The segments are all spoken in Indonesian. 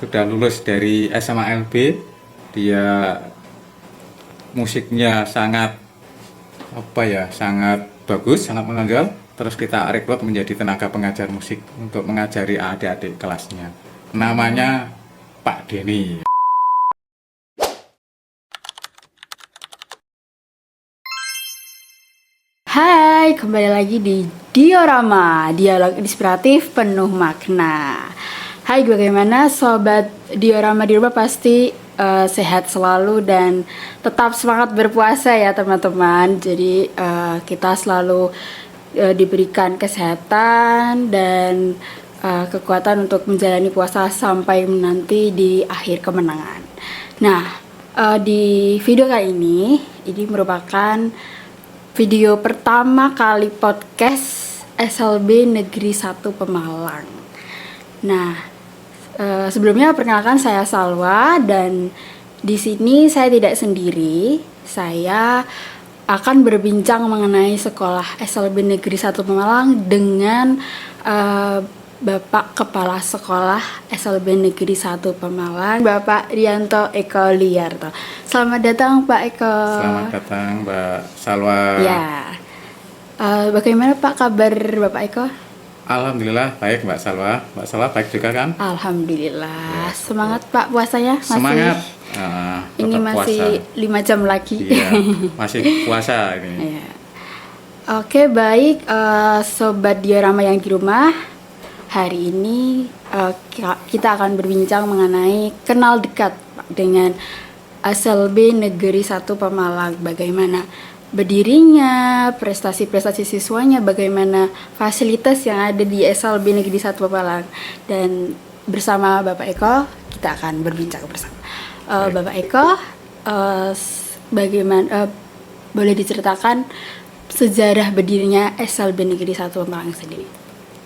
sudah lulus dari SMA LB. Dia musiknya sangat sangat bagus, sangat menonjol. Terus kita rekrut menjadi tenaga pengajar musik untuk mengajari adik-adik kelasnya. Namanya Pak Denny. Hai, kembali lagi di Diorama, dialog inspiratif penuh makna. Hai, bagaimana sobat Diorama di rumah? Pasti sehat selalu dan tetap semangat berpuasa ya teman-teman. Jadi kita selalu diberikan kesehatan dan kekuatan untuk menjalani puasa sampai nanti di akhir kemenangan. Nah, di video kali ini merupakan video pertama kali podcast SLB Negeri 1 Pemalang. Nah, sebelumnya perkenalkan saya Salwa dan di sini saya tidak sendiri. Saya akan berbincang mengenai sekolah SLB Negeri 1 Pemalang dengan Bapak Kepala Sekolah SLB Negeri 1 Pemalang, Bapak Rianto Eko Liarto. Selamat datang Pak Eko. Selamat datang Mbak Salwa. Ya, bagaimana Pak kabar Bapak Eko? Alhamdulillah baik Mbak Salwa. Mbak Salwa baik juga kan? Alhamdulillah. Semangat Pak puasanya? Masih? Semangat. Ini masih puasa. 5 jam lagi. Iya, masih puasa ini. Ya. Oke, baik sobat diorama yang di rumah. Hari ini kita akan berbincang mengenai kenal dekat Pak, dengan SLB Negeri 1 Pemalang. Bagaimana berdirinya, prestasi-prestasi siswanya, bagaimana fasilitas yang ada di SLB Negeri 1 Pemalang. Dan bersama Bapak Eko kita akan berbincang bersama. Bapak Eko, bagaimana boleh diceritakan sejarah berdirinya SLB Negeri 1 Pemalang sendiri?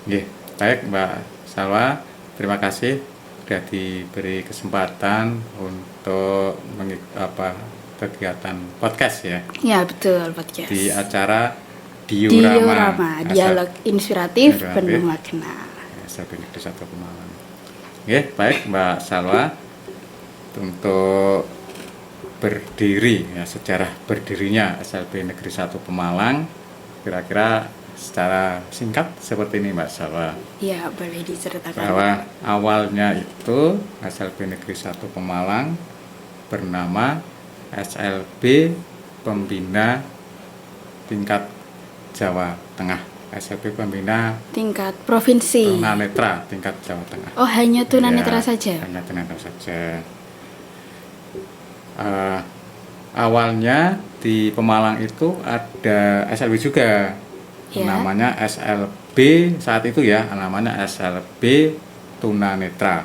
Yeah. Baik Mbak Salwa, terima kasih sudah diberi kesempatan untuk kegiatan podcast ya. Ya betul, podcast. Di acara Diorama, dialog inspiratif penuh makna. SLB Negeri 1 Pemalang. Oke, baik Mbak Salwa, untuk berdiri ya, sejarah berdirinya SLB Negeri 1 Pemalang kira-kira secara singkat seperti ini Mbak Salwa. Ya, boleh diceritakan. Bahwa awalnya itu SLB Negeri 1 Pemalang bernama SLB Pembina Tingkat Jawa Tengah. SLB Pembina Tingkat provinsi. Tunanetra tingkat Jawa Tengah. Oh, hanya tunanetra saja? Hanya tunanetra saja. Awalnya di Pemalang itu ada SLB juga. Namanya SLB saat itu ya, namanya SLB Tunanetra.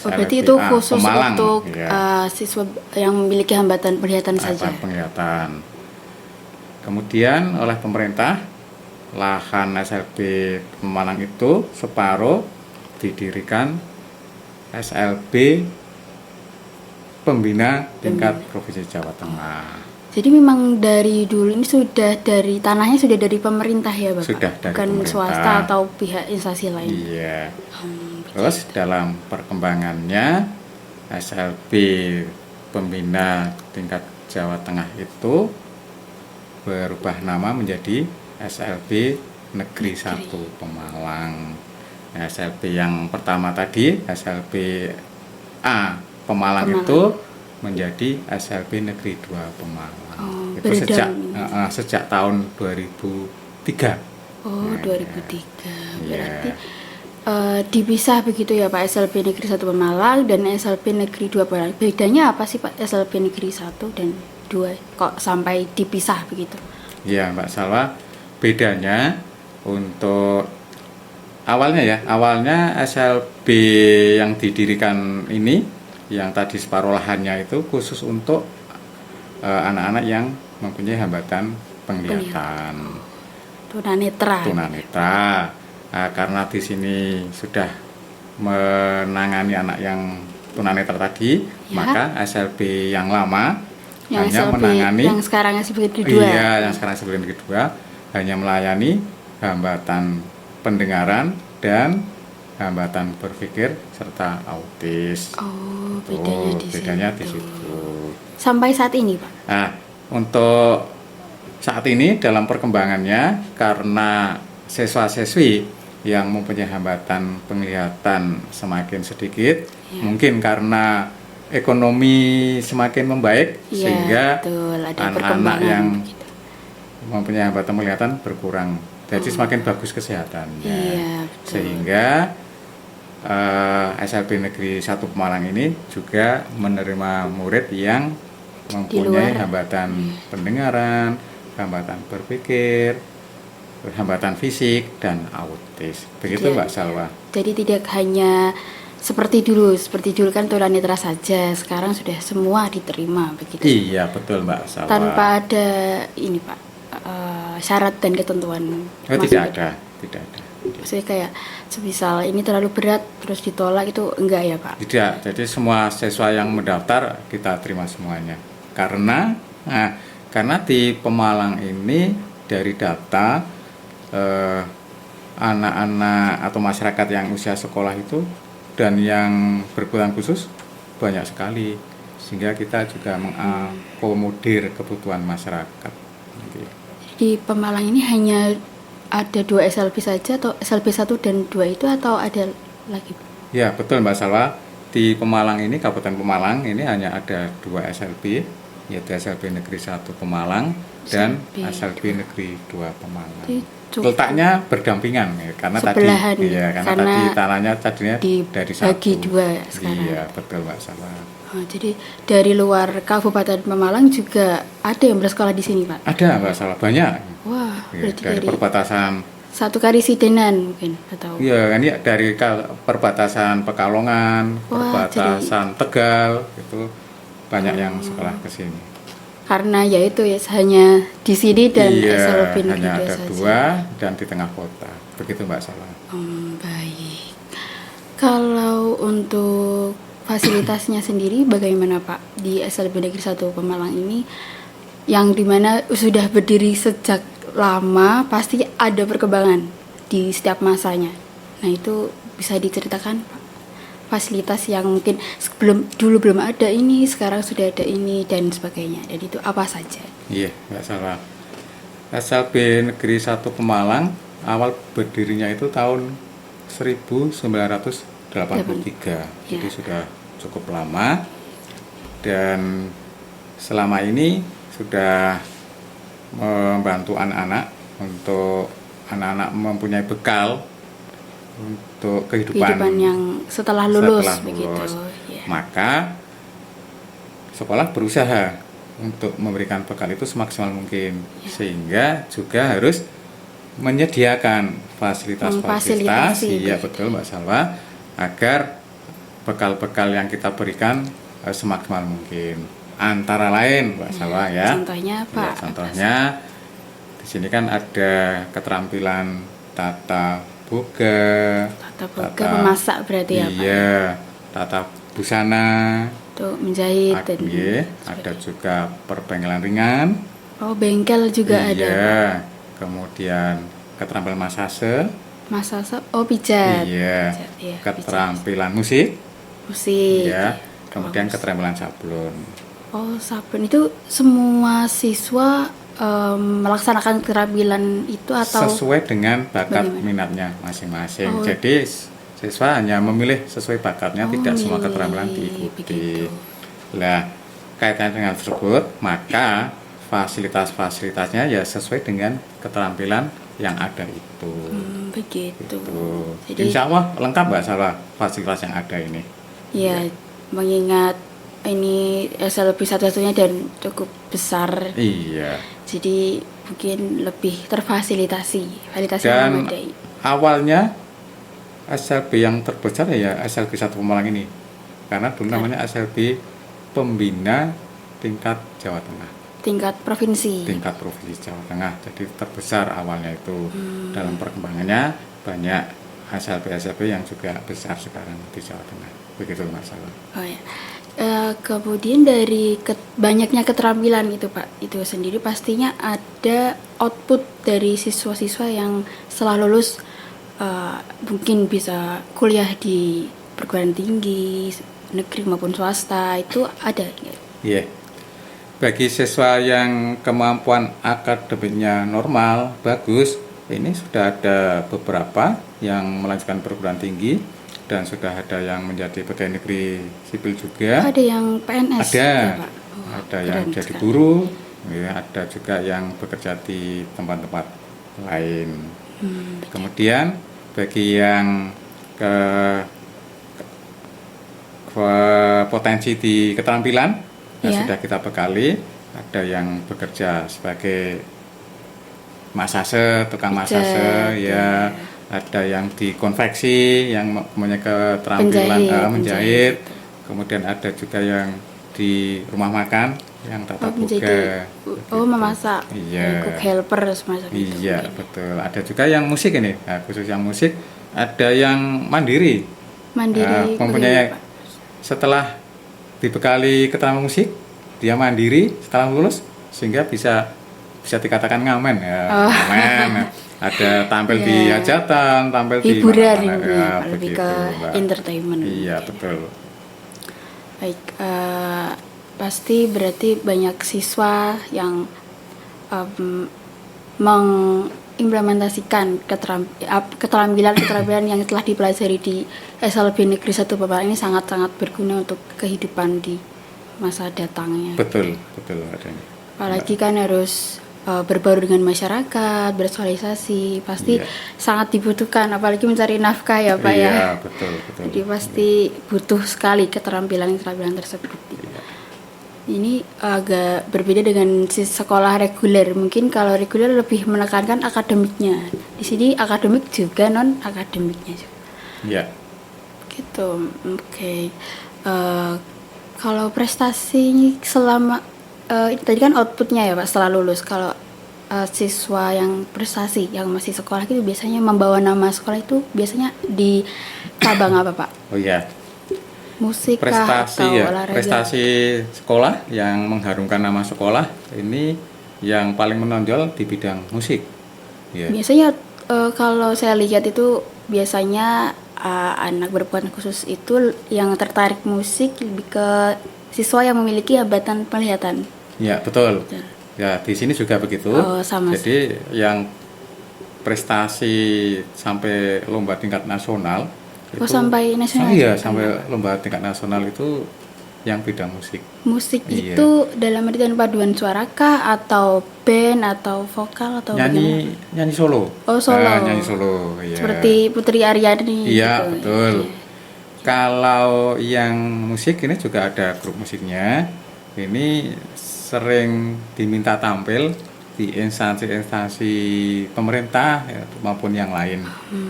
Berarti itu khusus Pemalang, untuk siswa yang memiliki hambatan penglihatan saja. Penglihatan. Kemudian oleh pemerintah lahan SLB Pemalang itu separuh didirikan SLB Pembina Tingkat Provinsi Jawa Tengah. Jadi memang dari dulu ini tanahnya sudah dari pemerintah ya Bapak? Sudah dari bukan pemerintah. Swasta atau pihak instansi lain? Iya. Terus dalam perkembangannya SLB Pembina Tingkat Jawa Tengah itu berubah nama menjadi SLB Negeri 1 Pemalang. SLB yang pertama tadi, SLB A Pemalang itu menjadi SLB Negeri 2 Pemalang. Itu sejak tahun 2003. Oh, 2003. Berarti dipisah begitu ya Pak, SLB Negeri 1 Pemalang dan SLB Negeri 2 Pemalang. Bedanya apa sih Pak SLB Negeri 1 dan 2 kok sampai dipisah begitu? Ya Mbak Salwa, bedanya untuk awalnya SLB yang didirikan ini, yang tadi separuh lahannya itu khusus untuk anak-anak yang mempunyai hambatan penglihatan. Tunanetra. Karena di sini sudah menangani anak yang tunanetra tadi, maka SLB yang lama hanya menangani yang sekarang SLB kedua. Iya, yang sekarang SLB kedua hanya melayani hambatan pendengaran dan hambatan berpikir serta autis. Oh, Oh, bedanya bedanya di situ. Sampai saat ini, Pak. Nah, untuk saat ini dalam perkembangannya, karena siswa-siswi yang mempunyai hambatan penglihatan semakin sedikit, Ya. mungkin karena ekonomi semakin membaik, Iya, sehingga betul, ada anak-anak perkembangan yang gitu. mempunyai hambatan penglihatan berkurang. Jadi semakin bagus kesehatannya. Iya, betul. Sehingga SLB Negeri 1 Pemalang ini juga menerima murid yang mempunyai luar. hambatan pendengaran, hambatan berpikir, hambatan fisik, dan autis. Begitu Iya, Mbak Salwa. Jadi tidak hanya seperti dulu kan tunanetra saja, sekarang sudah semua diterima begitu. Iya betul Mbak Salwa. Tanpa ada ini Pak, syarat dan ketentuan. Oh, tidak ada. Maksudnya kayak semisal ini terlalu berat terus ditolak itu enggak ya Pak? Tidak, jadi semua siswa yang mendaftar kita terima semuanya. Karena di Pemalang ini dari data anak-anak atau masyarakat yang usia sekolah itu dan yang berkebutuhan khusus banyak sekali, sehingga kita juga mengakomodir kebutuhan masyarakat. Di Pemalang ini hanya ada 2 SLB saja atau SLB 1 dan 2 itu atau ada lagi? Ya betul Mbak Salwa, di Pemalang ini, Kabupaten Pemalang ini hanya ada 2 SLB, yaitu SLB Negeri 1 Pemalang dan SLB Negeri 2 Pemalang. Letaknya berdampingan ya, karena sebelahan, tadi ya, karena tadi tanahnya tadinya dari dibagi 2 sekarang. Iya betul Mbak Salwa. Jadi dari luar Kabupaten Pemalang juga ada yang bersekolah di sini Pak? Ada Mbak Salwa, banyak. Wah, Ya, berarti dari perbatasan satu Karisidenan mungkin atau? Iya kan ya, dari perbatasan Pekalongan, Wah, perbatasan Tegal, itu banyak yang sekolah ke sini. Karena ya itu ya hanya di sini dan SLB Negeri hanya 2 ada saja. 2 dan di tengah kota. Begitu Mbak Salwa. Baik. Kalau untuk fasilitasnya sendiri bagaimana Pak di SLB Negeri 1 Pemalang ini, yang dimana sudah berdiri sejak lama, pasti ada perkembangan di setiap masanya. Nah itu bisa diceritakan Pak, fasilitas yang mungkin dulu belum ada ini, sekarang sudah ada ini dan sebagainya. Dan itu apa saja? Iya Mbak Salwa. SLB Negeri 1 Pemalang awal berdirinya itu tahun 1983. Jadi sudah cukup lama, dan selama ini sudah membantu anak-anak untuk anak-anak mempunyai bekal untuk kehidupan yang setelah lulus. Begitu. Ya. Maka sekolah berusaha untuk memberikan bekal itu semaksimal mungkin, sehingga juga harus menyediakan fasilitas-fasilitas, iya betul Mbak Salwa, agar bekal-bekal yang kita berikan semaksimal mungkin. Antara lain Mbak Salwa ya. Contohnya Pak? Ya, contohnya di sini kan ada keterampilan tata boga, memasak berarti ya Pak? Iya, tata busana, untuk menjahit dan ada juga perbengkelan ringan. Oh, bengkel juga ada. Iya, kemudian keterampilan masase. Oh, pijat. Iya. Ya, keterampilan musik. Iya. Kemudian keterampilan sablon. Oh, sablon itu semua siswa melaksanakan keterampilan itu atau sesuai dengan bakat minatnya masing-masing. Jadi siswa hanya memilih sesuai bakatnya, tidak semua keterampilan diikuti. Nah, kaitan dengan tersebut, maka fasilitas-fasilitasnya ya sesuai dengan keterampilan yang ada itu. Begitu. Jadi, insya Allah lengkap Mbak Salwa fasilitas yang ada ini. Ya, mengingat ini SLB satu-satunya dan cukup besar. Iya. Jadi mungkin lebih terfasilitasi, dan awalnya SLB yang terbesar ya SLB 1 Pemalang ini, karena dulu namanya SLB Pembina Tingkat Jawa Tengah, tingkat provinsi Jawa Tengah. Jadi terbesar awalnya itu. Dalam perkembangannya banyak SLB yang juga besar sekarang di Jawa Tengah. Begitu Mas Salwa. Oh ya. Kemudian dari banyaknya keterampilan itu Pak, itu sendiri pastinya ada output dari siswa-siswa yang setelah lulus mungkin bisa kuliah di perguruan tinggi negeri maupun swasta itu ada nggak? Iya. Bagi siswa yang kemampuan akademiknya normal, bagus, ini sudah ada beberapa yang melanjutkan perguruan tinggi dan sudah ada yang menjadi pegawai negeri sipil juga. Ada yang PNS Ada, ya, Pak? ada yang keren jadi sekali. guru, ya, ada juga yang bekerja di tempat-tempat lain. Kemudian bagi yang ke potensi di keterampilan, Iya. sudah kita bekali. Ada yang bekerja sebagai masase, tukang Pijat, masase, ya. Ada yang di konveksi, yang mempunyai keterampilan menjahit. Kemudian ada juga yang di rumah makan, yang tata boga. memasak, Iya. cook helper semacam itu. Iya, betul. Ada juga yang musik ini, nah, khusus yang musik. Ada yang mandiri. Mandiri Mempunyai bagaimana, Pak? setelah dibekali keterampilan musik, dia mandiri setelah lulus sehingga bisa dikatakan ngamen ya. Ngamen. Ada tampil di Iya. hajatan, tampil di Hiburan mana-mana. ini, Ya, Pak, lebih begitu, ke Mbak. entertainment. Iya, betul. Baik, pasti berarti banyak siswa yang mengimplementasikan keterampilan yang telah dipelajari di SLB Negeri 1 Pemalang ini sangat-sangat berguna untuk kehidupan di masa datangnya. Betul, betul adanya. Apalagi kan harus berbaur dengan masyarakat, bersosialisasi, pasti Iya. sangat dibutuhkan, apalagi mencari nafkah ya Pak ya. Iya, betul, betul. Jadi pasti butuh sekali keterampilan tersebut. Iya. Ini agak berbeda dengan sekolah reguler. Mungkin kalau reguler lebih menekankan akademiknya. Di sini akademik juga, non akademiknya juga. Iya. Gitu. Oke. Kalau prestasi selama tadi kan outputnya ya Pak setelah lulus. Kalau siswa yang prestasi yang masih sekolah itu biasanya membawa nama sekolah itu biasanya di cabang apa Pak? Oh iya. Musik kah Prestasi atau ya, olahraga? prestasi sekolah yang mengharumkan nama sekolah ini yang paling menonjol di bidang musik. Ya. Biasanya kalau saya lihat itu biasanya anak berkebutuhan khusus itu yang tertarik musik lebih ke siswa yang memiliki hambatan penglihatan. Ya, betul. Betul. Ya, di sini juga begitu. Oh, sama. Jadi yang prestasi sampai lomba tingkat nasional Oh, sampai nasional Iya, juga. sampai lomba tingkat nasional itu yang bidang musik. Musik Iya. itu dalam artian paduan suara kah atau band atau vokal atau bagaimana? Nyanyi solo. Oh, solo. Nyanyi solo, iya. Seperti Putri Aryani Iya, gitu. betul. Iya. Kalau yang musik ini juga ada grup musiknya. Ini sering diminta tampil di instansi-instansi pemerintah ya, maupun yang lain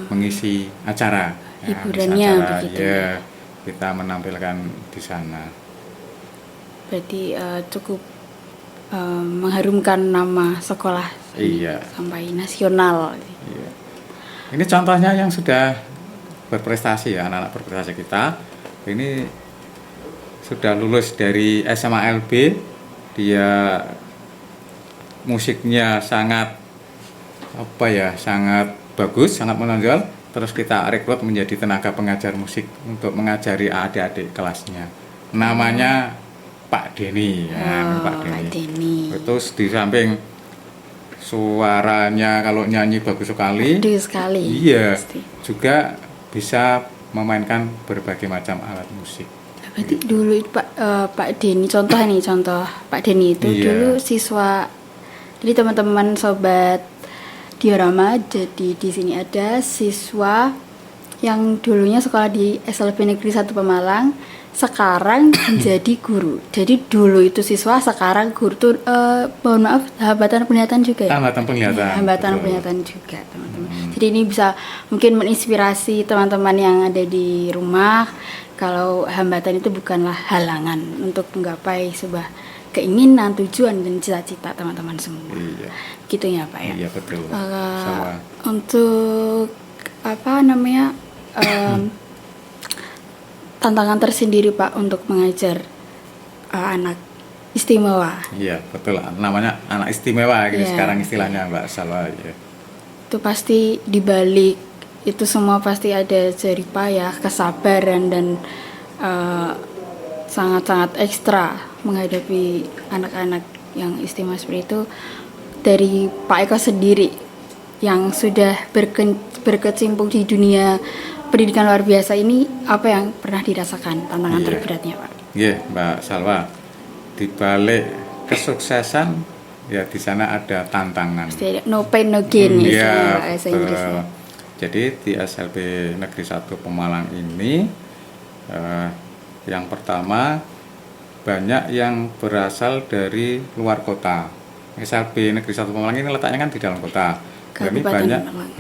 mengisi acara. Ya, Hiburannya mengisi acara, begitu. ya, kita menampilkan di sana. Berarti cukup mengharumkan nama sekolah Iya. sampai nasional. Iya. Ini contohnya yang sudah berprestasi ya, anak-anak berprestasi kita. Ini sudah lulus dari SMA LB, dia musiknya sangat sangat bagus, sangat menonjol. Terus kita rekrut menjadi tenaga pengajar musik untuk mengajari adik-adik kelasnya. Namanya Pak Denny, ya, Pak Denny. Denny. Terus di samping suaranya kalau nyanyi bagus sekali, Merdu sekali. iya, Pasti. juga bisa memainkan berbagai macam alat musik. Berarti dulu itu Pak Denny, contoh Pak Denny itu Iya. dulu siswa. Jadi teman-teman sobat diorama, jadi di sini ada siswa yang dulunya sekolah di SLB Negeri 1 Pemalang, sekarang menjadi guru. Jadi dulu itu siswa, sekarang guru tuh mohon maaf hambatan penglihatan juga ya. Hambatan penglihatan, Iya, hambatan betul. penglihatan juga teman-teman. Jadi ini bisa mungkin menginspirasi teman-teman yang ada di rumah kalau hambatan itu bukanlah halangan untuk menggapai sebuah keinginan, tujuan dan cita-cita teman-teman semua. Iya, Gitu ya Pak ya. iya betul. Eh, Sama. Untuk apa namanya tantangan tersendiri Pak untuk mengajar anak istimewa. Iya betul. Namanya anak istimewa gitu Iya. sekarang istilahnya Mbak Salwa. Ya. Itu pasti dibalik itu semua pasti ada jerih payah, kesabaran dan sangat-sangat ekstra menghadapi anak-anak yang istimewa seperti itu. Dari Pak Eko sendiri yang sudah berkecimpung di dunia pendidikan luar biasa ini, apa yang pernah dirasakan tantangan terberatnya, Pak? Iya, Mbak Salwa. Di balik kesuksesan ya di sana ada tantangan. Pasti ada no pain no gain Iya, bahasa Inggrisnya. Jadi di SLB Negeri 1 Pemalang ini yang pertama banyak yang berasal dari luar kota. SLB Negeri 1 Pemalang ini letaknya kan di dalam kota. Jadi Kabupaten banyak Pemalang.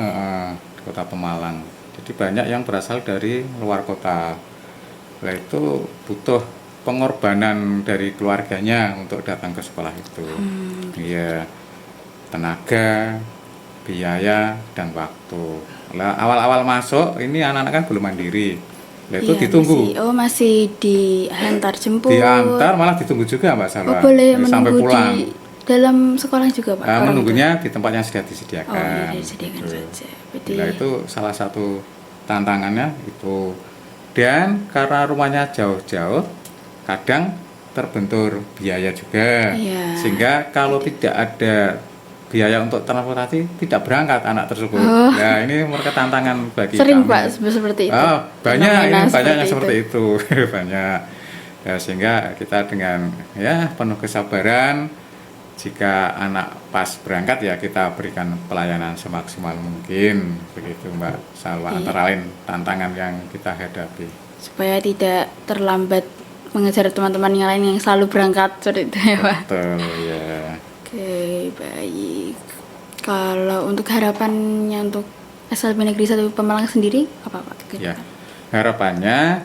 di Kota Pemalang. Jadi banyak yang berasal dari luar kota. Nah, itu butuh pengorbanan dari keluarganya untuk datang ke sekolah itu. Iya, tenaga, biaya, dan waktu. Lah awal-awal masuk ini anak-anak kan belum mandiri. Lah itu Iya, ditunggu. masih diantar jemput. Diantar malah ditunggu juga Mbak Salwa. Boleh Sampai menunggu pulang. di dalam sekolah juga, Pak? Orang Menunggunya di tempat yang sudah tua? disediakan. Oh, iya, disediakan Gitu. saja. Berarti Nah itu salah satu tantangannya itu. Dan karena rumahnya jauh-jauh, kadang terbentur biaya juga. Iya. Sehingga kalau tidak ada biaya untuk transportasi, tidak berangkat anak tersebut. Oh. Nah ini mereka tantangan bagi sering, kami. Pak, seperti itu. Banyak, Fenomena ini banyak yang seperti seperti itu. Banyak. Ya, sehingga kita dengan ya penuh kesabaran, jika anak pas berangkat ya kita berikan pelayanan semaksimal mungkin, begitu Mbak Salwa. Iya. Antara lain tantangan yang kita hadapi. Supaya tidak terlambat mengejar teman-teman yang lain yang selalu berangkat seperti itu ya, Pak. Betul ya. Oke, baik. Kalau untuk harapannya untuk SLB Negeri 1 Pemalang sendiri apa, Pak? Ya, harapannya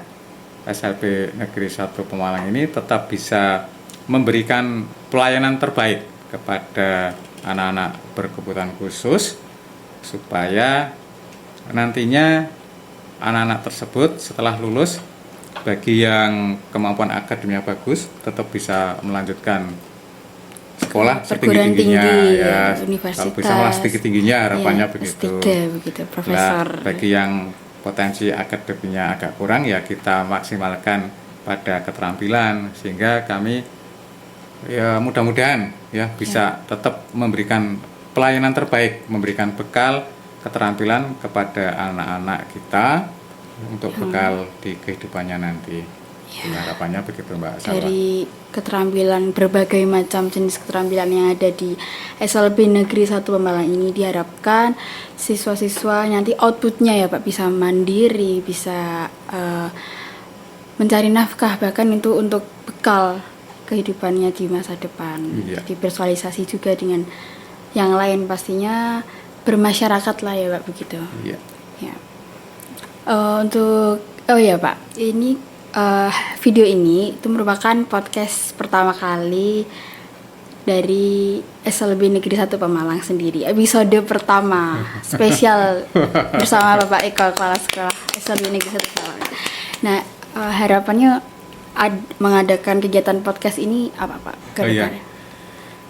SLB Negeri 1 Pemalang ini tetap bisa memberikan pelayanan terbaik kepada anak-anak berkebutuhan khusus supaya nantinya anak-anak tersebut setelah lulus bagi yang kemampuan akademiknya bagus tetap bisa melanjutkan sekolah Perguruan setinggi-tingginya tinggi, ya, universitas. kalau bisa malah setinggi-tingginya harapannya Iya, begitu. S3 begitu, profesor. Nah, bagi yang potensi akademiknya agak kurang ya kita maksimalkan pada keterampilan sehingga kami ya mudah-mudahan ya bisa tetap memberikan pelayanan terbaik, memberikan bekal keterampilan kepada anak-anak kita untuk bekal di kehidupannya nanti. Harapannya begitu Mbak Salwa. Dari keterampilan berbagai macam jenis keterampilan yang ada di SLB Negeri 1 Pemalang ini diharapkan siswa-siswa nanti outputnya ya Pak bisa mandiri, bisa mencari nafkah, bahkan itu untuk bekal kehidupannya di masa depan. Iya. Jadi bersosialisasi juga dengan yang lain, pastinya bermasyarakat lah ya Pak, begitu. Iya. Ya. Pak, ini video ini itu merupakan podcast pertama kali dari SLB Negeri 1 Pemalang sendiri. Episode pertama spesial bersama Bapak Eko, Kepala Sekolah SLB Negeri 1 Pemalang. Nah, harapannya mengadakan kegiatan podcast ini apa Pak? Iya.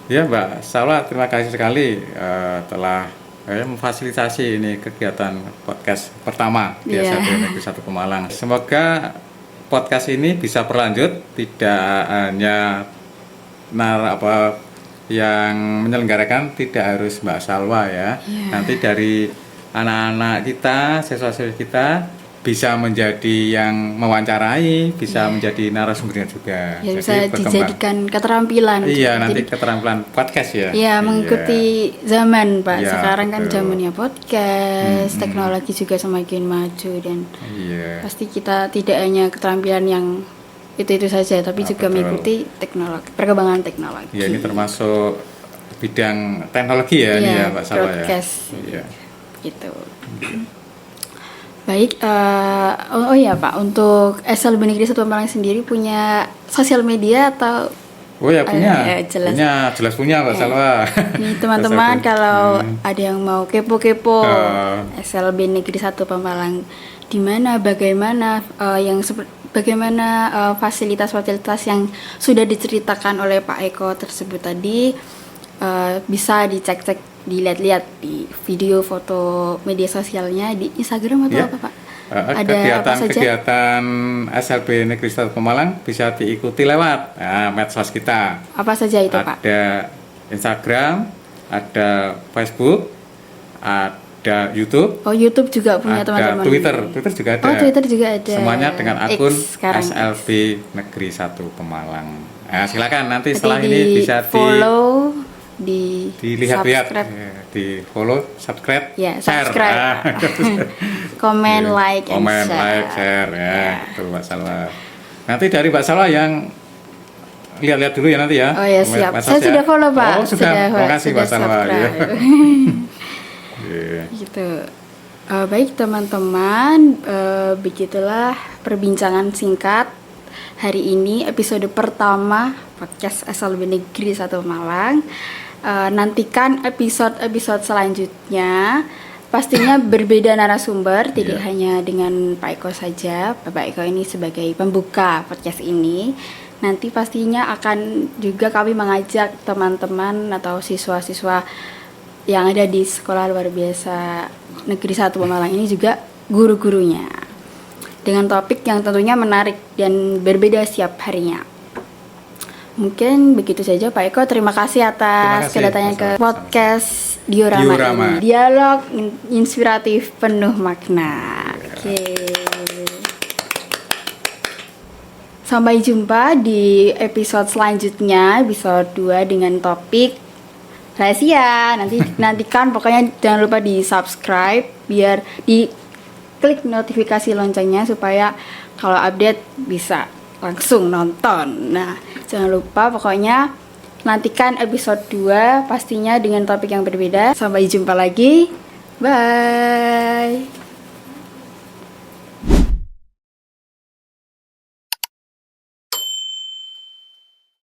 Ya Mbak Salwa, terima kasih sekali telah memfasilitasi ini kegiatan podcast pertama di SLB Negeri 1 Pemalang. Semoga podcast ini bisa berlanjut, tidak hanya yang menyelenggarakan tidak harus Mbak Salwa ya. Nanti dari anak-anak kita, siswa-siswi kita bisa menjadi yang mewawancarai, bisa menjadi narasumbernya juga. Ya, bisa dijadikan keterampilan. Iya, nanti keterampilan podcast ya. Iya, mengikuti zaman Pak. Ya, sekarang kan betul. zamannya podcast, teknologi juga semakin maju dan pasti kita tidak hanya keterampilan yang itu saja, tapi juga mengikuti teknologi, perkembangan teknologi. Ya, ini termasuk bidang teknologi ya, ini ya Mbak Salwa ya. Broadcast. Iya. Gitu. Baik, Pak, untuk SLB Negeri 1 Pemalang sendiri punya sosial media atau? Oh ya punya, jelas punya Mbak Salwa. Ini teman-teman kalau ada yang mau kepo-kepo SLB Negeri 1 Pemalang, di mana, bagaimana fasilitas-fasilitas yang sudah diceritakan oleh Pak Eko tersebut tadi, bisa dicek-cek dilihat-lihat di video foto media sosialnya di Instagram atau Iya. apa Pak? Ada apa saja? Kegiatan SLB Negeri 1 Pemalang bisa diikuti lewat medsos kita. Apa saja itu Pak? Ada Instagram, ada Facebook, ada YouTube, Oh YouTube juga punya ada teman-teman. Twitter juga ada. Oh Twitter juga ada. Semuanya dengan akun X sekarang. SLB Negeri 1 Pemalang. Nah, silakan nanti Nanti setelah di ini bisa follow, dilihat-lihat, subscribe. di follow, subscribe, Ya, share. subscribe. Komen, Iya. like, and Komen, share. like, share ya. Ya. Itu Mbak Salwa. Nanti dari Mbak Salwa yang lihat-lihat dulu ya nanti ya. Oh ya siap. Medsos Saya ya. sudah follow Pak. Oh sudah. Terima kasih Mbak Salwa. Ya. subscribe. Iya. Gitu. Baik teman-teman, begitulah perbincangan singkat hari ini episode pertama podcast SLB Negeri 1 Malang. Nantikan episode selanjutnya. Pastinya berbeda narasumber, tidak Iya. hanya dengan Pak Eko saja. Bapak Eko ini sebagai pembuka podcast ini. Nanti pastinya akan juga kami mengajak teman-teman atau siswa-siswa yang ada di sekolah luar biasa Negeri 1 Pemalang ini juga guru-gurunya. Dengan topik yang tentunya menarik dan berbeda setiap harinya. Mungkin begitu saja Pak Eko, terima kasih atas Terima kasih, kedatangan ke sama-sama. podcast Diorama Diorama. ini. Dialog inspiratif penuh makna. Oke. Sampai jumpa di episode selanjutnya, episode 2 dengan topik rahasia. Nantikan pokoknya jangan lupa di subscribe biar di klik notifikasi loncengnya supaya kalau update bisa langsung nonton. Nah, jangan lupa pokoknya nantikan episode 2 pastinya dengan topik yang berbeda. Sampai jumpa lagi. Bye.